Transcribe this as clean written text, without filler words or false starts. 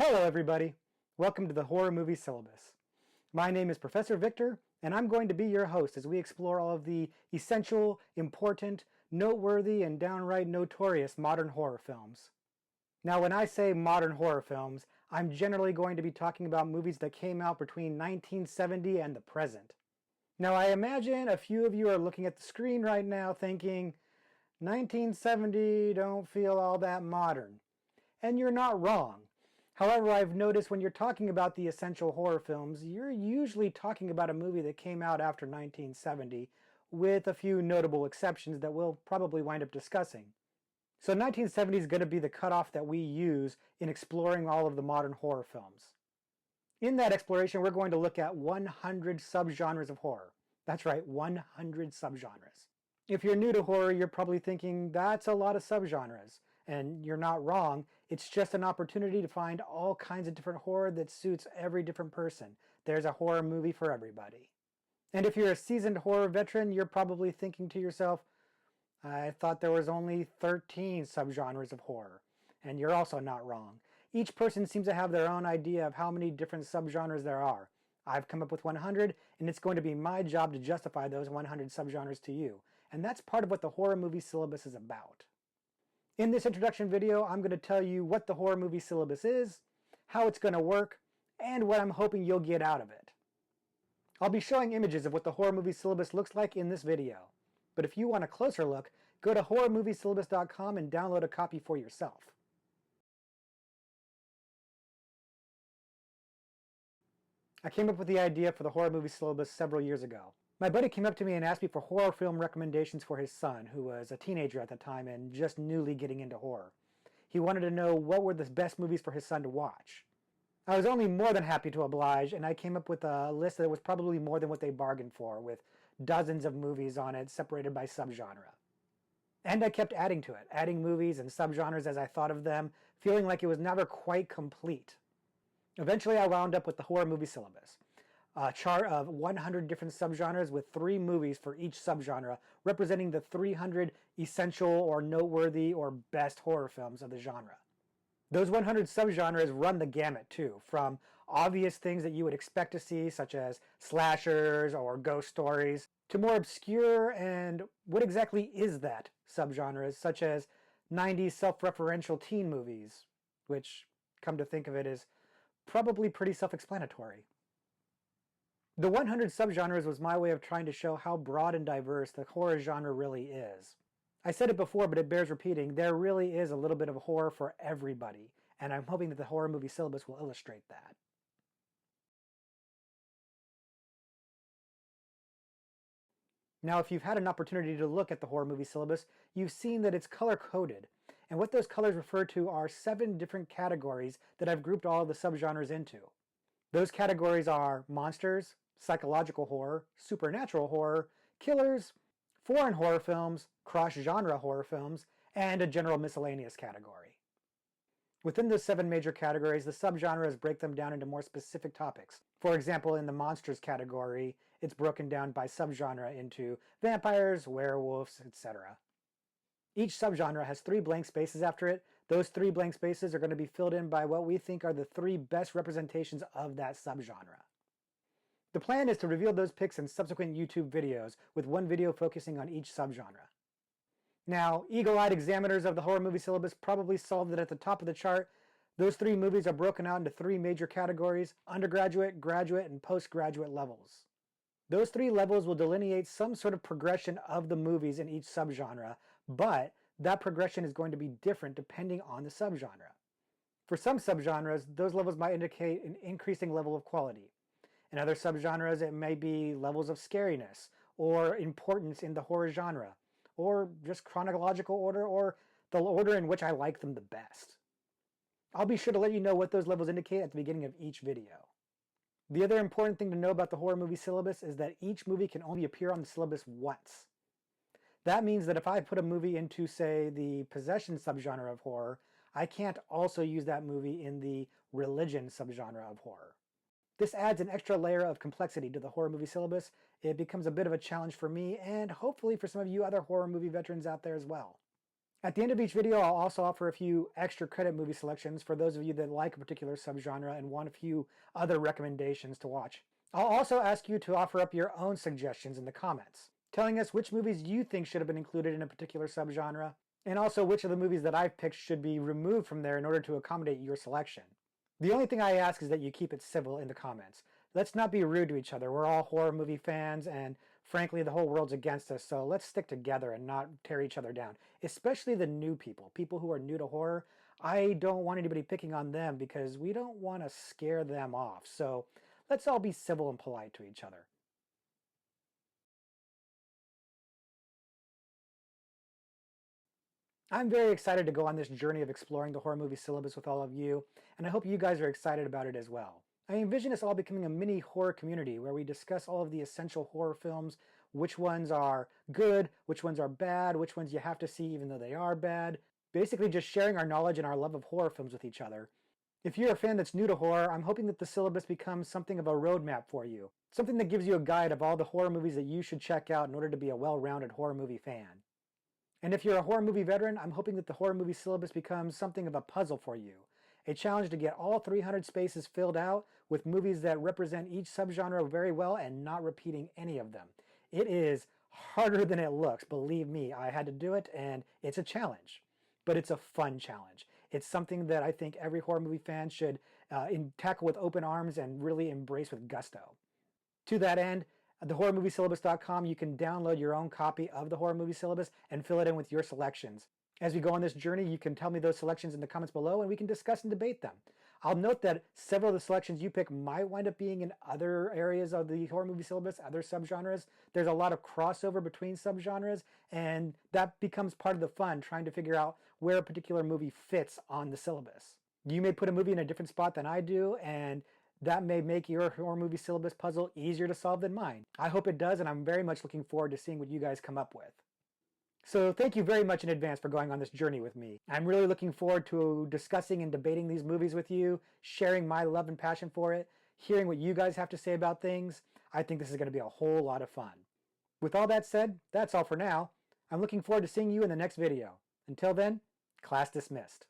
Hello everybody! Welcome to the Horror Movie Syllabus. My name is Professor Victor, and I'm going to be your host as we explore all of the essential, important, noteworthy, and downright notorious modern horror films. Now when I say modern horror films, I'm generally going to be talking about movies that came out between 1970 and the present. Now I imagine a few of you are looking at the screen right now thinking, 1970 don't feel all that modern. And you're not wrong. However, I've noticed when you're talking about the essential horror films, you're usually talking about a movie that came out after 1970, with a few notable exceptions that we'll probably wind up discussing. So 1970 is going to be the cutoff that we use in exploring all of the modern horror films. In that exploration, we're going to look at 100 subgenres of horror. That's right, 100 subgenres. If you're new to horror, you're probably thinking, that's a lot of subgenres. And you're not wrong, it's just an opportunity to find all kinds of different horror that suits every different person. There's a horror movie for everybody. And if you're a seasoned horror veteran, you're probably thinking to yourself, I thought there was only 13 subgenres of horror. And you're also not wrong. Each person seems to have their own idea of how many different subgenres there are. I've come up with 100, and it's going to be my job to justify those 100 subgenres to you. And that's part of what the Horror Movie Syllabus is about. In this introduction video, I'm going to tell you what the Horror Movie Syllabus is, how it's going to work, and what I'm hoping you'll get out of it. I'll be showing images of what the Horror Movie Syllabus looks like in this video. But if you want a closer look, go to horrormoviesyllabus.com and download a copy for yourself. I came up with the idea for the Horror Movie Syllabus several years ago. My buddy came up to me and asked me for horror film recommendations for his son, who was a teenager at the time and just newly getting into horror. He wanted to know what were the best movies for his son to watch. I was only more than happy to oblige, and I came up with a list that was probably more than what they bargained for, with dozens of movies on it separated by subgenre. And I kept adding to it, adding movies and subgenres as I thought of them, feeling like it was never quite complete. Eventually I wound up with the Horror Movie Syllabus, a chart of 100 different subgenres with 3 movies for each subgenre, representing the 300 essential or noteworthy or best horror films of the genre. Those 100 subgenres run the gamut too, from obvious things that you would expect to see, such as slashers or ghost stories, to more obscure and what exactly is that subgenres, such as 90s self-referential teen movies, which, come to think of it, is probably pretty self-explanatory. The 100 subgenres was my way of trying to show how broad and diverse the horror genre really is. I said it before, but it bears repeating, there really is a little bit of horror for everybody, and I'm hoping that the Horror Movie Syllabus will illustrate that. Now, if you've had an opportunity to look at the Horror Movie Syllabus, you've seen that it's color-coded, and what those colors refer to are 7 different categories that I've grouped all of the subgenres into. Those categories are monsters, psychological horror, supernatural horror, killers, foreign horror films, cross-genre horror films, and a general miscellaneous category. Within those 7 major categories, the subgenres break them down into more specific topics. For example, in the monsters category, it's broken down by subgenre into vampires, werewolves, etc. Each subgenre has 3 blank spaces after it. Those 3 blank spaces are going to be filled in by what we think are the 3 best representations of that subgenre. The plan is to reveal those picks in subsequent YouTube videos, with one video focusing on each subgenre. Now, eagle-eyed examiners of the Horror Movie Syllabus probably saw that at the top of the chart, those 3 movies are broken out into 3 major categories: undergraduate, graduate, and postgraduate levels. Those 3 levels will delineate some sort of progression of the movies in each subgenre, but that progression is going to be different depending on the subgenre. For some subgenres, those levels might indicate an increasing level of quality. In other subgenres, it may be levels of scariness, or importance in the horror genre, or just chronological order, or the order in which I like them the best. I'll be sure to let you know what those levels indicate at the beginning of each video. The other important thing to know about the Horror Movie Syllabus is that each movie can only appear on the syllabus once. That means that if I put a movie into, say, the possession subgenre of horror, I can't also use that movie in the religion subgenre of horror. This adds an extra layer of complexity to the Horror Movie Syllabus. It becomes a bit of a challenge for me, and hopefully for some of you other horror movie veterans out there as well. At the end of each video, I'll also offer a few extra credit movie selections for those of you that like a particular subgenre and want a few other recommendations to watch. I'll also ask you to offer up your own suggestions in the comments, telling us which movies you think should have been included in a particular subgenre, and also which of the movies that I've picked should be removed from there in order to accommodate your selection. The only thing I ask is that you keep it civil in the comments. Let's not be rude to each other. We're all horror movie fans, and frankly, the whole world's against us, so let's stick together and not tear each other down. Especially the new people who are new to horror. I don't want anybody picking on them because we don't want to scare them off. So let's all be civil and polite to each other. I'm very excited to go on this journey of exploring the horror movie syllabus with all of you, and I hope you guys are excited about it as well. I envision us all becoming a mini horror community where we discuss all of the essential horror films, which ones are good, which ones are bad, which ones you have to see even though they are bad, basically just sharing our knowledge and our love of horror films with each other. If you're a fan that's new to horror, I'm hoping that the syllabus becomes something of a roadmap for you, something that gives you a guide of all the horror movies that you should check out in order to be a well-rounded horror movie fan. And if you're a horror movie veteran, I'm hoping that the horror movie syllabus becomes something of a puzzle for you. A challenge to get all 300 spaces filled out with movies that represent each subgenre very well and not repeating any of them. It is harder than it looks, believe me. I had to do it, and it's a challenge. But it's a fun challenge. It's something that I think every horror movie fan should tackle with open arms and really embrace with gusto. To that end, at thehorrormoviesyllabus.com, you can download your own copy of the horror movie syllabus and fill it in with your selections. As we go on this journey, you can tell me those selections in the comments below and we can discuss and debate them. I'll note that several of the selections you pick might wind up being in other areas of the horror movie syllabus, other subgenres. There's a lot of crossover between subgenres, and that becomes part of the fun, trying to figure out where a particular movie fits on the syllabus. You may put a movie in a different spot than I do, and that may make your horror movie syllabus puzzle easier to solve than mine. I hope it does, and I'm very much looking forward to seeing what you guys come up with. So thank you very much in advance for going on this journey with me. I'm really looking forward to discussing and debating these movies with you, sharing my love and passion for it, hearing what you guys have to say about things. I think this is going to be a whole lot of fun. With all that said, that's all for now. I'm looking forward to seeing you in the next video. Until then, class dismissed.